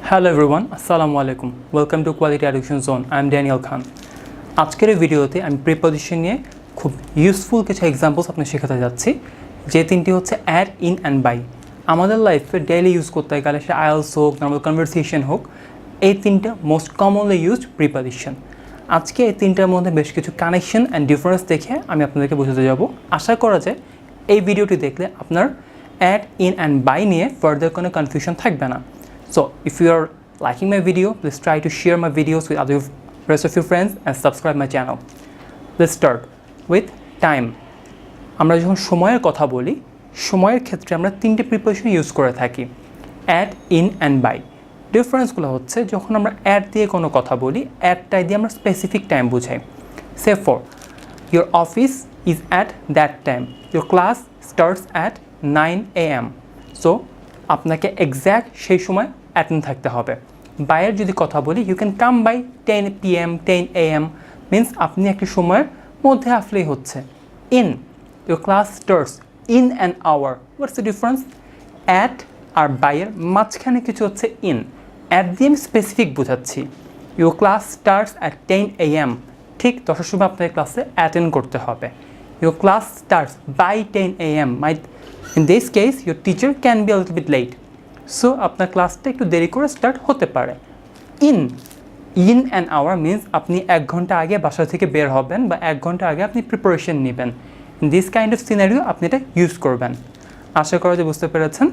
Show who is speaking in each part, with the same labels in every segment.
Speaker 1: Hello everyone, Assalamu alaikum. Welcome to Quality Education Zone. I am Daniel Khan. আজকের এই ভিডিওতে আমি preposition নিয়ে খুব ইউজফুল কিছু এক্সাম্পলস আপনাদের শেখাতে যাচ্ছি, যে তিনটি হচ্ছে অ্যাড, ইন অ্যান্ড বাই। আমাদের লাইফে ডেইলি ইউজ করতে গেলে সে IELTS হোক, নর্মাল কনভারসেশন হোক, এই তিনটা মোস্ট কমনলি ইউজড প্রিপজিশন। আজকে এই তিনটার মধ্যে বেশ কিছু কানেকশন অ্যান্ড ডিফারেন্স দেখে আমি আপনাদেরকে বোঝাতে যাব। আশা করা যায় এই ভিডিওটি দেখলে আপনার অ্যাড, ইন অ্যান্ড বাই নিয়ে ফার্দার কোনো কনফিউশন থাকবে না। So, if you are liking my video, please try to share my videos with other rest of your friends and subscribe my channel. Let's start with time. আমরা যখন সময়ের কথা বলি, সময়ের ক্ষেত্রে আমরা তিনটে প্রিপজিশন ইউজ করে থাকি, অ্যাড, ইন অ্যান্ড বাই। ডিফারেন্সগুলো হচ্ছে যখন আমরা অ্যাড দিয়ে কোনো কথা বলি, অ্যাডটাই দিয়ে আমরা স্পেসিফিক টাইম বুঝাই। সে for your office is at that time, your class starts at 9 AM. So, আপনাকে এক্স্যাক্ট সেই সময় অ্যাটেন্ড থাকতে হবে। বাইয়ের যদি কথা বলি, you can come by 10 PM, 10 AM means আপনি একটি সময়ের মধ্যে আসলেই হচ্ছে। In, your class starts in an hour. What's the difference? At or বাইয়ের মাঝখানে কিছু হচ্ছে ইন। অ্যাট দিয়ে আমি স্পেসিফিক বোঝাচ্ছি, your class starts at 10 AM, ঠিক 10টার সময় আপনাকে ক্লাসে অ্যাটেন্ড করতে হবে। Your class starts by 10 AM, in this case your teacher can be a little bit late, so আপনার ক্লাসটা একটু দেরি করে স্টার্ট হতে পারে। ইন অ্যান আওয়ার মিনস আপনি 1 ঘন্টা আগে বাসা থেকে বের হবেন বা 1 ঘন্টা আগে আপনি প্রিপারেশন নেবেন। In this kind of scenario আপনি এটা ইউজ করবেন। আশা করা যে বুঝতে পেরেছেন।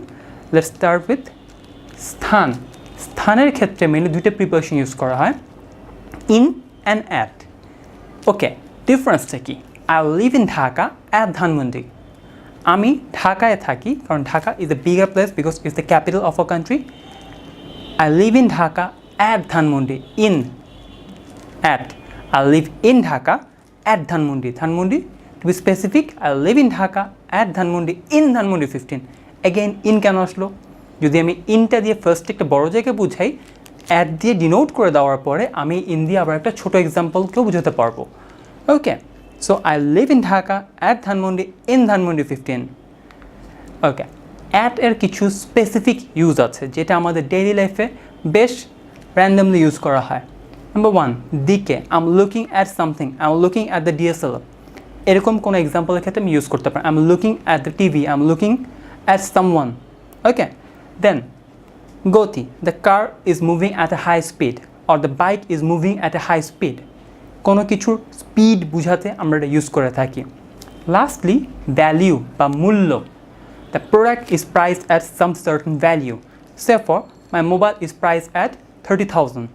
Speaker 1: লেটস স্টার্ট উইথ স্থান। স্থানের ক্ষেত্রে মেনলি দুইটা প্রিপারেশন ইউজ করা হয়, ইন অ্যান্ড অ্যাট। ওকে, ডিফারেন্সটা কি? I live in Dhaka at Dhanmondi. আমি ঢাকায় থাকি কারণ Dhaka is a bigger place because it's the capital of a country. I live in Dhaka at Dhanmondi. In, at. I live in Dhaka at Dhanmondi. Dhanmondi, to be specific, I live in Dhaka at Dhanmondi in Dhanmondi 15। Again in কেন আসলো? যদি আমি ইনটা দিয়ে first একটা বড় জায়গায় বুঝাই, at দিয়ে ডিনোট করে দেওয়ার পরে আমি ইন দিয়ে আবার একটা ছোটো এক্সাম্পলকেও বুঝাতে পারবো। ওকে, so I live in Dhaka at Dhanmondi in Dhanmondi 15. Okay, at এর কিছু স্পেসিফিক ইউজ আছে যেটা আমাদের ডেইলি লাইফে বেশ র্যান্ডমলি ইউজ করা হয়। নাম্বার 1, দিকে। I am looking at something, I am looking at the DSLR। এরকম কোনো এক্সাম্পলের ক্ষেত্রে আমি ইউজ করতে পারি। I am looking at the TV, I am looking at someone. Okay, then গতি। The car is moving at a high speed or the bike is moving at a high speed. কোনো কিছুর speed বুঝাতে আমরা এটা use করে থাকি। Lastly, value বা মূল্য। The product is priced at some certain value, say for my mobile is priced at 30,000।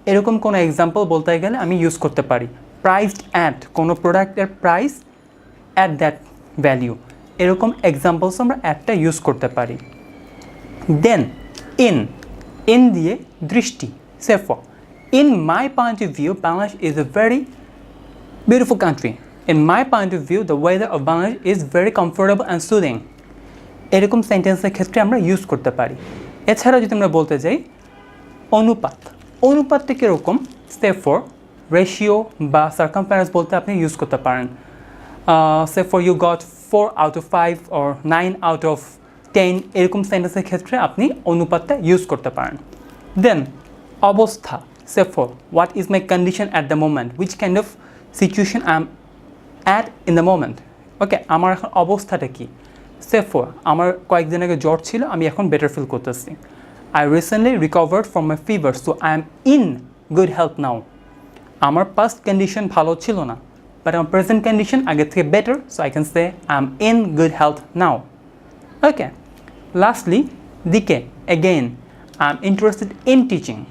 Speaker 1: এরকম কোনো এক্সাম্পল বলতে গেলে আমি ইউজ করতে পারি। প্রাইসড অ্যাট, কোনো প্রোডাক্টের প্রাইস অ্যাট দ্যাট ভ্যালিউ, এরকম এক্সাম্পলস আমরা অ্যাটটা ইউজ করতে পারি। দেন ইন দিয়ে দৃষ্টি, সে for in my point of view, Bangladesh is a very beautiful country. In my point of view, the weather of Bangladesh is very comfortable and soothing. এরকম সেন্টেন্সের ক্ষেত্রে আমরা ইউজ করতে পারি। এছাড়াও যদি আমরা বলতে যাই অনুপাত, অনুপাতটা কীরকম? সে ফর রেশিও বা সার্কামফারেন্স বলতে আপনি ইউজ করতে পারেন। Say for you got 4 out of 5 or 9 out of 10, এরকম সেন্টেন্সের ক্ষেত্রে আপনি অনুপাতটা ইউজ করতে পারেন। দেন অবস্থা, say for what is my condition at the moment, which kind of situation I am at in the moment. Okay, আমার এখন অবস্থাটা কি? Say for আমার কয়েকদিন আগে জ্বর ছিল, আমি এখন বেটার ফিল করতেছি। I recently recovered from my fever, so I am in good health now. আমার past condition ভালো ছিল না, but আমার present condition আগের থেকে better, so I can say I am in good health now. Okay, lastly, দিকে। Again, I am interested in teaching,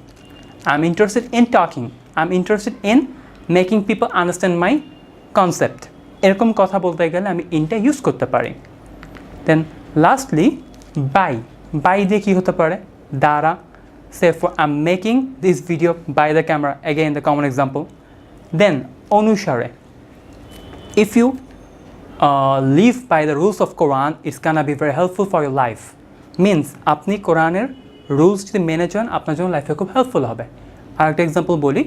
Speaker 1: I'm interested in talking, I'm interested in making people understand my concept. এরকম কথা বলতে গেলে আমি ইনটা use করতে পারি। দেন lastly by দিয়ে কী হতে পারে? দ্বারা। Say for I am making this video by the camera, again the common example. Then অনুসারে, if you live by the rules of Quran, it's can be very helpful for your life. Means আপনি কোরআনের rules যদি মেনে চলেন আপনার জন্য লাইফে খুব হেল্পফুল হবে। আর একটা এক্সাম্পল বলি,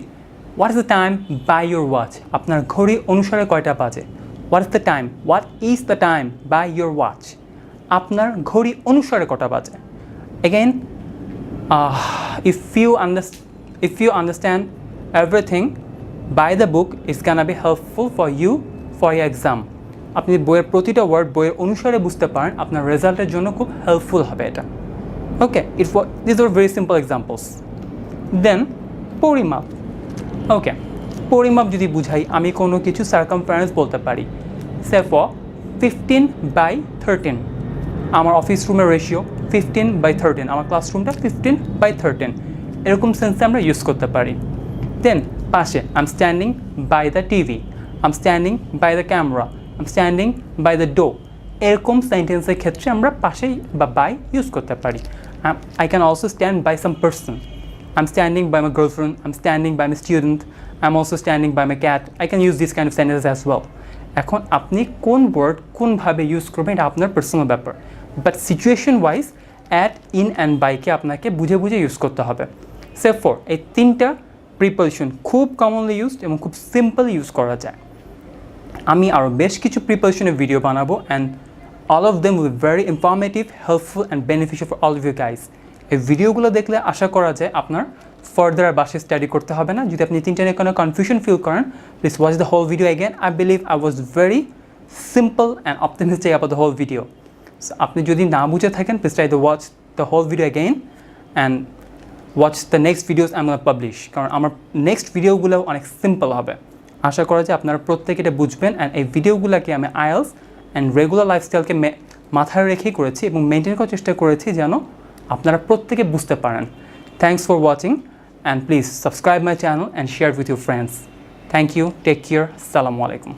Speaker 1: what is the time by your watch. আপনার ঘড়ি অনুসারে কয়টা বাজে? What is the time, what is the time by your watch. আপনার ঘড়ি অনুসারে কটা বাজে? Again if you understand everything by the book, it's gonna be helpful for you for your exam. আপনি বইয়ের প্রতিটা ওয়ার্ড বইয়ের অনুসারে বুঝতে পারেন, আপনার রেজাল্টের জন্য খুব হেল্পফুল হবে এটা। ওকে, these are very simple examples. Then পরিমাপ। ওকে, পরিমাপ যদি বুঝাই, আমি কোনো কিছু সার্কামফারেন্স বলতে পারি, সে ফর 15/13, আমার অফিস রুমের রেশিও 15/13, আমার ক্লাসরুমটা 15/13, এরকম সেন্সে আমরা ইউজ করতে পারি। দেন পাশে, I am standing by the TV, I am standing by the camera, I am standing by the door, এরকম সেন্টেন্সের ক্ষেত্রে আমরা পাশে বা বাই ইউজ করতে পারি। I can also stand by some person, I'm standing by my girlfriend, I'm standing by my student, I'm also standing by my cat. I can use these kind of sentences as well. এখন আপনি কোন word কোনভাবে use করবেন এটা আপনার personal ব্যাপার, but situation wise at, in and বাইকে আপনাকে বুঝে বুঝে ইউজ করতে হবে। সে ফর এই তিনটা প্রিপোজিশন খুব কমনলি ইউজড এবং খুব সিম্পল ইউজ করা যায়। আমি আরও বেশ কিছু প্রিপোজিশনের ভিডিও বানাবো, and all of them will be very informative, helpful and beneficial for all of you guys. এই ভিডিওগুলো দেখলে আশা করা যায় আপনার ফার্দার আর বাসে স্টাডি করতে হবে না। যদি আপনি তিনটা নিয়ে কোনো কনফিউশন ফিল করেন, please watch the whole video again. I believe I was very simple and optimistic about the whole video. So আপনি যদি না বুঝে থাকেন, please try the watch the whole video again and watch the next videos I am gonna publish, কারণ আমার next ভিডিওগুলো অনেক simple হবে। আশা করা যায় আপনারা প্রত্যেকে এটা বুঝবেন, অ্যান্ড এই ভিডিওগুলোকে আমি আইএলস অ্যান্ড রেগুলার লাইফস্টাইলকে মাথায় রেখেই করেছি এবং মেনটেন করার চেষ্টা করেছি যেন আপনারা প্রত্যেকে বুঝতে পারেন। Thanks for watching, and please subscribe my channel and share with your friends. Thank you, take care, আসসালামু আলাইকুম।